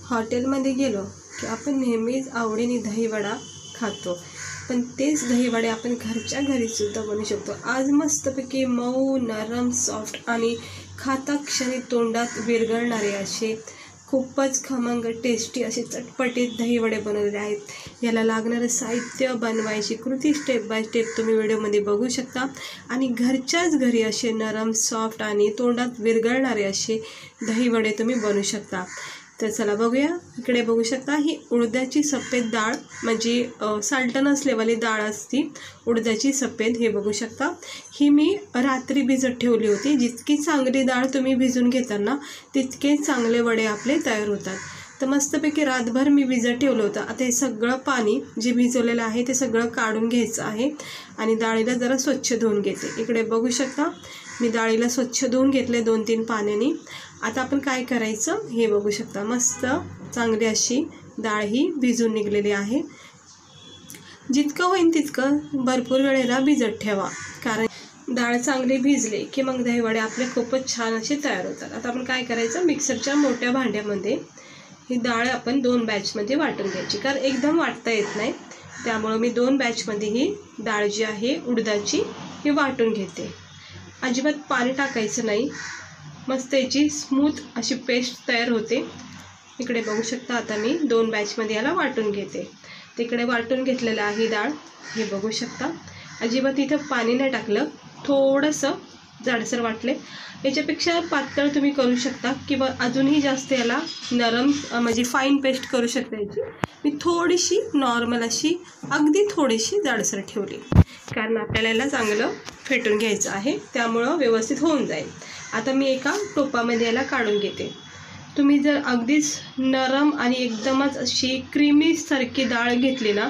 हॉटेलमध्ये गेलो की आपण नेहमीच आवडीने दहीवडा खातो, पण तेच दहीवडे आपण घरच्या घरीसुद्धा बनवू शकतो। आज मस्तपैकी मऊ नरम सॉफ्ट आणि खाता क्षणी तोंडात विरघळणारे असे खूपच खमंग टेस्टी असे चटपटीत दहीवडे बनवलेले आहेत। याला लागणारं साहित्य बनवायची कृती स्टेप बाय स्टेप तुम्ही व्हिडिओमध्ये बघू शकता आणि घरच्याच घरी असे नरम सॉफ्ट आणि तोंडात विरघळणारे असे दहीवडे तुम्ही बनवू शकता। तर चला बघूया। इकडे बघू शकता ही उडदाची सफेद डाळ म्हणजे साल्ट नसलेली डाळ असती उडदाची सफेद, हे बघू शकता। ही मी रात्री भिजत ठेवली होती। जितकी चांगली डाळ तुम्ही भिजून घेताना तितके चांगले वडे आपले तयार होतात। तर मस्तपैकी रातभर मी भिजत ठेवलं होतं। आता हे सगळं पाणी जे भिजवलेलं आहे ते सगळं काढून घ्यायचं आहे आणि डाळीला जरा स्वच्छ धुवून घेते। इकडे बघू शकता मी डाळीला स्वच्छ धुवून घेतले 2-3 पाण्याने। आता आपण काय करायचं हे बघू शकता। मस्त चांगली अशी डाळ ही भिजून निघलेली आहे। जितकं होईल तितकं भरपूर वेळेला भिजत ठेवा, कारण डाळ चांगली भिजली की मग दहीवडे आपले खूपच छान असे तयार होतात। आता आपण काय करायचं, मिक्सरच्या मोठ्या भांड्यामध्ये ही डाळ आपण 2 बॅचमध्ये वाटून घ्यायची, कारण एकदम वाटता येत नाही। त्यामुळे मी 2 बॅचमध्ये ही डाळ जी आहे उडदाची ही वाटून घेते। अजिबात पाणी टाकायचं नाही, मस्त याची स्मूथ अशी पेस्ट तयार होते। इकडे बघू शकता आता मी 2 बॅचमध्ये याला वाटून घेते। तिकडे वाटून घेतलेलं आहे डाळ, हे बघू शकता। अजिबात इथं पाणी नाही टाकलं, थोडंसं जाडसर वाटले। याच्यापेक्षा पातळ तुम्ही करू शकता किंवा अजूनही जास्त याला नरम म्हणजे फाईन पेस्ट करू शकता। याची मी थोडीशी नॉर्मल अशी अगदी थोडीशी जाडसर ठेवली, कारण आपल्याला याला चांगलं फेटून घ्यायचं आहे, त्यामुळं व्यवस्थित होऊन जाईल। आता मी एका टोपामध्ये याला काढून घेते। तुम्ही जर अगदीच नरम आणि एकदमच अशी क्रीमी सारखी डाळ घेतली ना,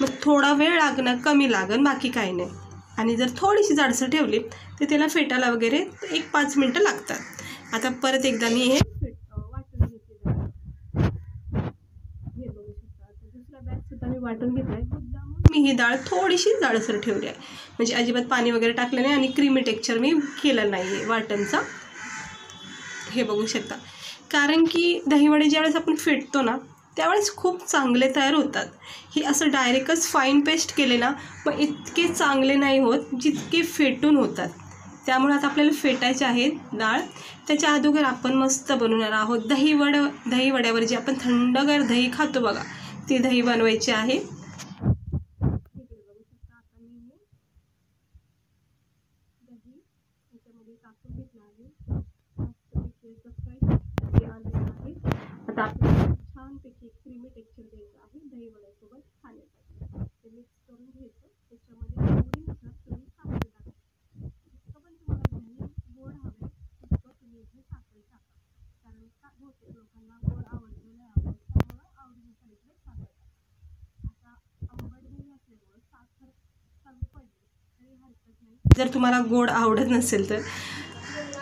मग थोडा वेळ लागणं कमी लागन, बाकी काही नाही। आणि जर थोडीशी जाडसर ठेवली तर त्याला फेटायला वगैरे 1-5 मिनटं लागतात। आता परत एकदा मी हे वाटून घेते डाळ, हे बघू शकता। आता दुसरा बॅच सुद्धा मी वाटून घेतलाय। मुद्दामून मी ही डाळ थोडीशी जाडसर ठेवली आहे, म्हणजे अजिबात पाणी वगैरे टाकलं नाही आणि क्रीमी टेक्स्चर मी केलं नाही आहे वाटणचा, हे बघू शकता। कारण की दहीवडे ज्यावेळेस आपण फेटतो ना त्यावेळेस खूप चांगले तयार होतात। हे असं डायरेक्टच फाईन पेस्ट केले ना मग इतके चांगले नाही होत जितके फेटून होतात। त्यामुळे आता आपल्याला फेटायचे आहेत डाळ। त्याच्या अगोदर आपण मस्त बनवणार आहोत दहीवड्यावर जे आपण थंडगार दही खातो बघा, ती दही बनवायची आहे। आता आपल्याला छानपैकी क्रीमी टेक्स्चर द्यायचं आहे दहीवड्यासोबत खाण्यासाठी। ते मिक्स करून घ्यायचं। त्याच्यामध्ये आवडीनुसार तुम्ही साखर टाका, जितकं पण तुम्हाला दही गोड हवे तितकं तुम्ही इथे साखर टाका, कारण बहुतेक लोकांना गोड आवडतं नाही आवडत, त्यामुळं आवडीनुसार इकडे साखर टाका। आता आंबट दही असल्यामुळं साखर कमी पडली तरी हरकत नाही, जर तुम्हाला गोड आवडत नसेल तर।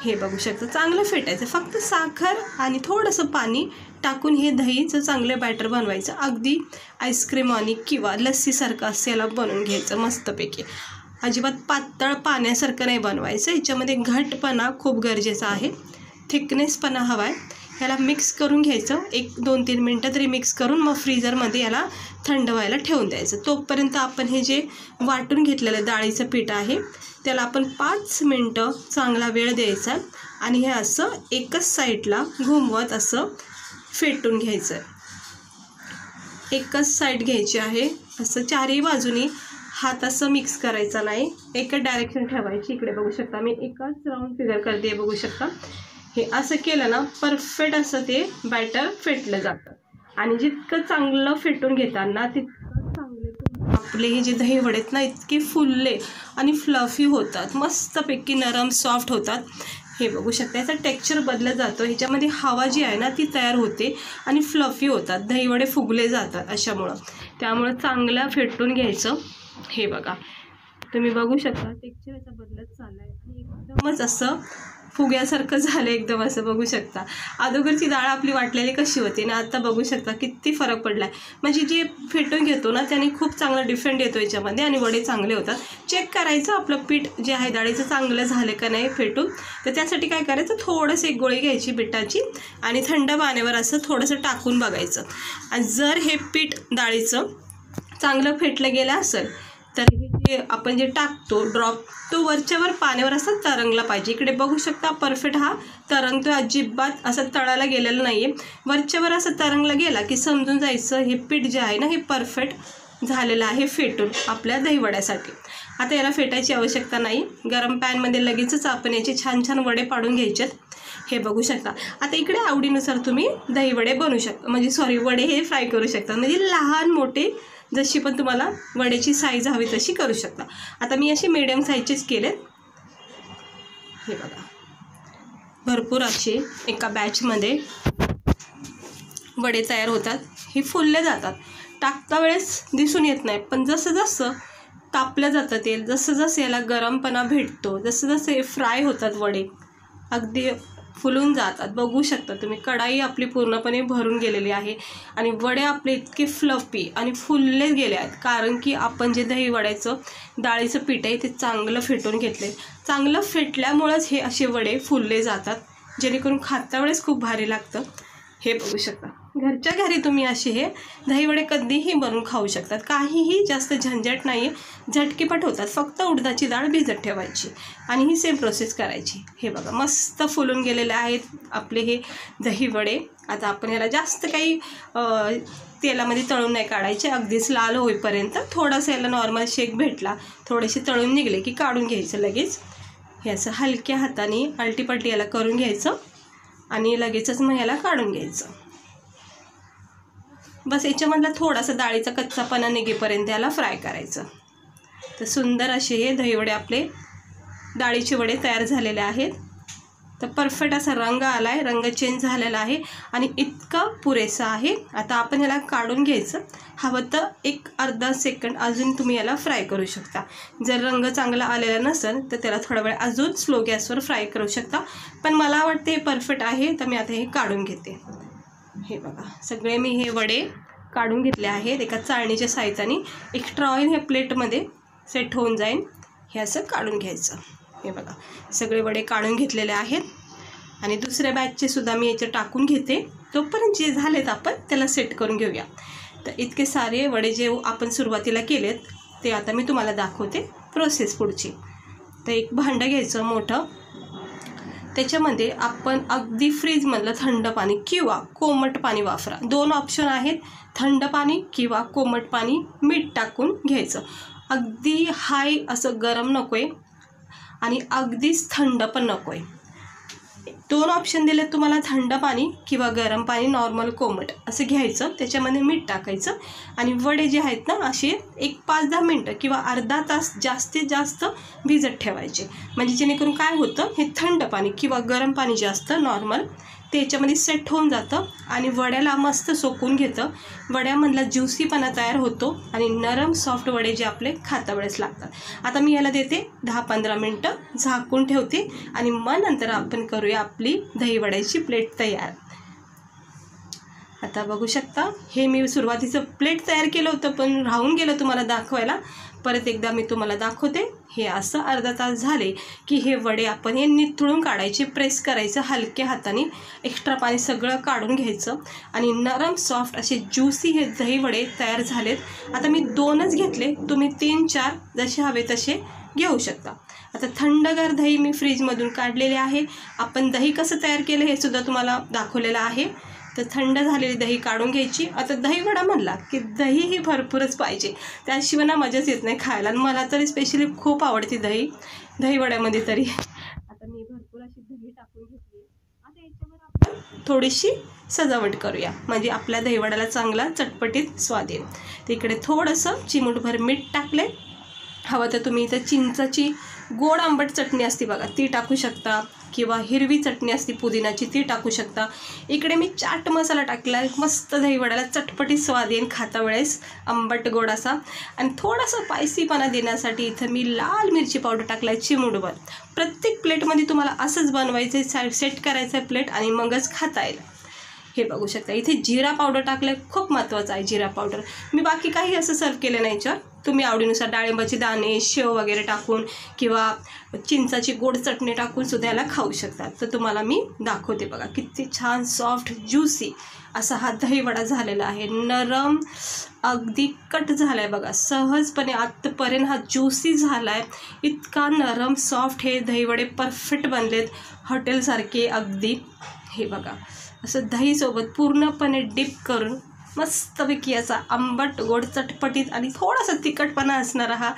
हे बघू शकता चांगलं फेटायचं, फक्त साखर आणि थोडंसं पाणी टाकून हे दहीचं चांगलं बॅटर बनवायचं। अगदी आईस्क्रीम आणि किंवा लस्सीसारखं असं याला बनवून घ्यायचं मस्तपैकी। अजिबात पातळ पाण्यासारखं नाही बनवायचं, याच्यामध्ये घट्टपणा खूप गरजेचा आहे, थिकनेसपणा हवा आहे। याला मिक्स करून घ्यायचं 1-2-3 मिनटं तरी मिक्स करून मग फ्रीजरमध्ये याला थंड व्हायला ठेवून द्यायचं। तोपर्यंत आपण हे जे वाटून घेतलेलं डाळीचं पीठ आहे त्याला आपण 5 मिनटं चांगला वेळ द्यायचा आणि हे असं एकच साईडला घुमवत असं फेटून घ्यायचं। एकच साईड घ्यायची आहे, असं चारही बाजूनी हात असं मिक्स करायचा नाही, एकच डायरेक्शन ठेवायची। इकडे बघू शकता मी एकच राऊंड फिगर करते, बघू शकता। हे असं केलं ना परफेक्ट असं ते बॅटर फेटलं जातं आणि जितकं चांगलं फेटून घेताना तितकं चांगले आपले हे जे दहीवडे आहेत ना इतके फुलले आणि फ्लफी होतात, मस्तपैकी नरम सॉफ्ट होतात। हे बघू शकता याचा टेक्स्चर बदलत जातो, ह्याच्यामध्ये हवा जी आहे ना ती तयार होते आणि फ्लफी होतात, दहीवडे फुगले जातात अशामुळं। त्यामुळं चांगलं फेटून घ्यायचं। हे बघा तुम्ही बघू शकता टेक्स्चर याचा बदलत चाललाय आणि एकदमच असं फुग्यासारखं झालं एकदम, असं बघू शकता. अगोदरची डाळ आपली वाटलेली कशी होती ना, आता बघू शकता किती फरक पडला आहे. म्हणजे जे फेटून घेतो ना त्याने खूप चांगला डिफरंट येतो याच्यामध्ये आणि वडे चांगले होतात. चेक करायचं आपलं पीठ जे आहे डाळीचं चांगलं झालं का नाही फेटून. तर त्यासाठी काय करायचं, थोडंसं एक गोळी घ्यायची पिठाची आणि थंड पाण्यावर असं थोडंसं टाकून बघायचं. आणि जर हे पीठ डाळीचं चांगलं फेटलं गेलं असेल तर हे जे आपण जे टाकतो ड्रॉप तो वरच्यावर पाण्यावर असा तरंगला पाहिजे. इकडे बघू शकता परफेक्ट हा तरंगतो, अजिबात असं तळाला गेलेलं नाही आहे. वरच्यावर असं तरंगला गेला की समजून जायचं हे पीठ जे आहे ना हे परफेक्ट झालेलं आहे फेटून आपल्या दहीवड्यासाठी. आता याला फेटायची आवश्यकता नाही. गरम पॅनमध्ये लगेचच आपण याचे छान छान वडे पाडून घ्यायचेत. हे बघू शकता. आता इकडे आवडीनुसार तुम्ही दहीवडे बनवू शकता, म्हणजे वडे हे फ्राय करू शकता. म्हणजे लहान मोठे जशी पण तुम्हाला वड्याची साईज हवी तशी करू शकता. आता मी असे मीडियम साईजचेच केले. हे बघा, भरपूर असे एका बॅचमध्ये वडे तयार होतात. हे फुलले जातात, टाकता वेळेस दिसून येत नाही, पण जसं जसं तापलं जातं तेल, जसं जसं याला गरमपणा भेटतो, जसं जसं हे फ्राय होतात वडे अगदी फुलून जातात. बघू शकता तुम्ही, कढाई आपली पूर्णपणे भरून गेलेली आहे आणि वडे आपले इतके फ्लफी आणि फुलले गेले आहेत, कारण की आपण जे दही वड्याचं डाळीचं पीठ आहे ते चांगलं फेटून घेतले. चांगलं फेटल्यामुळंच हे असे वडे फुलले जातात, जेणेकरून खाता वेळेस खूप भारी लागतं. हे बघू शकता. घरच्या घरी तुम्ही असे हे दहीवडे कधीही बनवून खाऊ शकतात. काहीही जास्त झंझट नाही आहे, झटकीपट होतात. फक्त उडदाची डाळ भिजत ठेवायची आणि ही सेम प्रोसेस करायची. हे बघा, मस्त फुलून गेलेले आहेत आपले हे दहीवडे. आता आपण याला जास्त काही तेलामध्ये तळून नाही काढायचे, अगदीच लाल होईपर्यंत. थोडासा याला नॉर्मल शेक भेटला, थोडेसे तळून निघले की काढून घ्यायचं लगेच. हे असं हलक्या हाताने आलटीपलटी याला करून घ्यायचं आणि लगेचच मग याला काढून घ्यायचं. बस याच्यामधला थोडासा डाळीचा कच्चापणा निघेपर्यंत याला फ्राय करायचं. तर सुंदर असे हे दहीवडे आपले डाळीचे वडे तयार झालेले आहेत. तर परफेक्ट असा रंग आला आहे, रंग चेंज झालेला आहे आणि इतका पुरेसा आहे. आता आपण याला काढून घ्यायचं. हवं तर एक अर्धा सेकंड अजून तुम्ही याला फ्राय करू शकता. जर रंग चांगला आलेला नसेल तर त्याला थोडा वेळ अजून स्लो गॅसवर फ्राय करू शकता. पण मला वाटते हे परफेक्ट आहे, तर मी आता हे काढून घेते. हे बघा, सगळे मी हे वडे काढून घेतले आहेत एका चाळणीच्या सहाय्याने. एक्स्ट्रा ऑइल हे प्लेटमध्ये सेट होऊन जाईल. हे असं काढून घ्यायचं. हे बघा, सगळे वडे काढून घेतलेले आहेत आणि दुसऱ्या बॅचचे सुद्धा मी याचे टाकून घेते. तोपर्यंत जे झालेत आपण त्याला सेट करून घेऊया. तर इतके सारे वडे जे आपण सुरुवातीला केलेत ते आता मी तुम्हाला दाखवते प्रोसेस पुढची. तर एक भांडं घ्यायचं मोठं, त्याच्यामध्ये आपण अगदी फ्रीजमधलं थंड पाणी किंवा कोमट पाणी वापरा. 2 ऑप्शन आहेत, थंड पाणी किंवा कोमट पाणी. मीठ टाकून घ्यायचं. अगदी हाय असं गरम नको आहे आणि अगदीच थंड पण नको आहे. 2 ऑप्शन दिले तुम्हाला, थंड पाणी किंवा गरम पाणी, नॉर्मल कोमट असं घ्यायचं. त्याच्यामध्ये मीठ टाकायचं आणि वडे जे आहेत ना असे एक 5-10 मिनटं किंवा अर्धा तास जास्तीत जास्त भिजत ठेवायचे. म्हणजे जेणेकरून काय होतं, हे थंड पाणी किंवा गरम पाणी जे असतं नॉर्मल ते याच्यामध्ये सेट होऊन जातं आणि वड्याला मस्त सोकून घेतं. वड्यामधला ज्युसीपणा तयार होतो आणि नरम सॉफ्ट वडे जे आपले खाता वेळेस लागतात. आता मी याला देते 10-15 मिनटं झाकून ठेवते आणि मग नंतर आपण करूया आपली दहीवड्याची प्लेट तयार. आता बघू शकता, हे मी सुरुवातीचं प्लेट तयार केलं होतं पण राहून गेलं तुम्हाला दाखवायला. परत एकदा मी तुम्हाला दाखवते. हे असं अर्धा तास झाले की हे वडे आपण हे निथळून काढायचे, प्रेस करायचं हलक्या हाताने. एक्स्ट्रा पाणी सगळं काढून घ्यायचं आणि नरम सॉफ्ट असे ज्युसी हे दही वडे तयार झालेत. आता मी 2च घेतले, तुम्ही 3-4 जसे हवे तसे घेऊ शकता. आता थंडगार दही मी फ्रीजमधून काढलेले आहे. आपण दही कसं तयार केलं हे सुद्धा तुम्हाला दाखवलेलं आहे. तर थंड झालेली दही काढून घ्यायची. आता दहीवडा म्हणला की दही ही भरपूरच पाहिजे, त्याशिवाय ना मजाच येत नाही खायला. आणि मला तरी स्पेशली खूप आवडते दहीवड्यामध्ये तरी. आता मी भरपूर अशी दही टाकून घेतली. आता याच्यावर आपण थोडीशी सजावट करूया, म्हणजे आपल्या दहीवड्याला चांगला चटपटीत स्वाद येईल. तर इकडे थोडंसं चिमूटभर मीठ टाकले. हवं तर तुम्ही इथं चिंचाची गोड आंबट चटणी असते बघा ती टाकू शकता किंवा हिरवी चटणी असते पुदिनाची ती टाकू शकता. इकडे मी चाट मसाला टाकला आहे. मस्त दहीवड्याला चटपटीत स्वाद येईल खाता वेळेस, आंबट गोड असा. आणि थोडासा स्पायसीपणा देण्यासाठी इथं मी लाल मिरची पावडर टाकला आहे चिमूटभर. प्रत्येक प्लेटमध्ये तुम्हाला असंच बनवायचं, सेट करायचं आहे प्लेट आणि मगच खाता येईल. हे बघू शकता. इथे जिरा पावडर टाकलं आहे, खूप महत्त्वाचं आहे जिरा पावडर. मी बाकी काही असं सर्व केलं नाही याच्यावर. तुम्ही आवडीनुसार डाळिंबाचे दाणे, शेव वगैरे टाकून किंवा चिंचाची गोड चटणी टाकून सुद्धा याला खाऊ शकतात. तर तुम्हाला मी दाखवते बघा, किती छान सॉफ्ट ज्युसी असा हा दहीवडा झालेला आहे. नरम अगदी कट झाला आहे बघा, सहजपणे आत्तापर्यंत हा ज्युसी झाला आहे. इतका नरम सॉफ्ट हे दहीवडे परफेक्ट बनलेत, हॉटेलसारखे अगदी. हे बघा, असं दहीसोबत पूर्णपणे डिप करून मस्तपैकी असा आंबट गोड चटपटीत आणि थोडासा तिखटपणा असणारा हा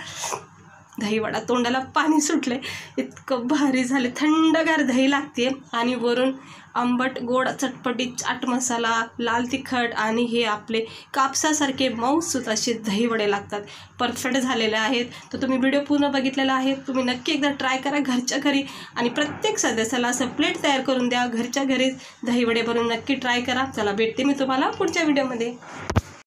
दहीवडा. तोंडाला पाणी सुटले, इतकं भारी झाले. थंडगार दही लागते आणि वरून आंबट गोड चटपटीत चाट मसाला, लाल तिखट आणि हे आपले कापसासारखे मऊसूत असे दहीवडे लागतात. परफेक्ट झालेले आहेत. तर तुम्ही व्हिडिओ पूर्ण बघितलेला आहे. तुम्ही नक्की एकदा ट्राय करा घरच्या घरी आणि प्रत्येक सदस्याला असं प्लेट तयार करून द्या. घरच्या घरी दहीवडे बनवून नक्की ट्राय करा. चला, भेटते मी तुम्हाला पुढच्या व्हिडिओमध्ये.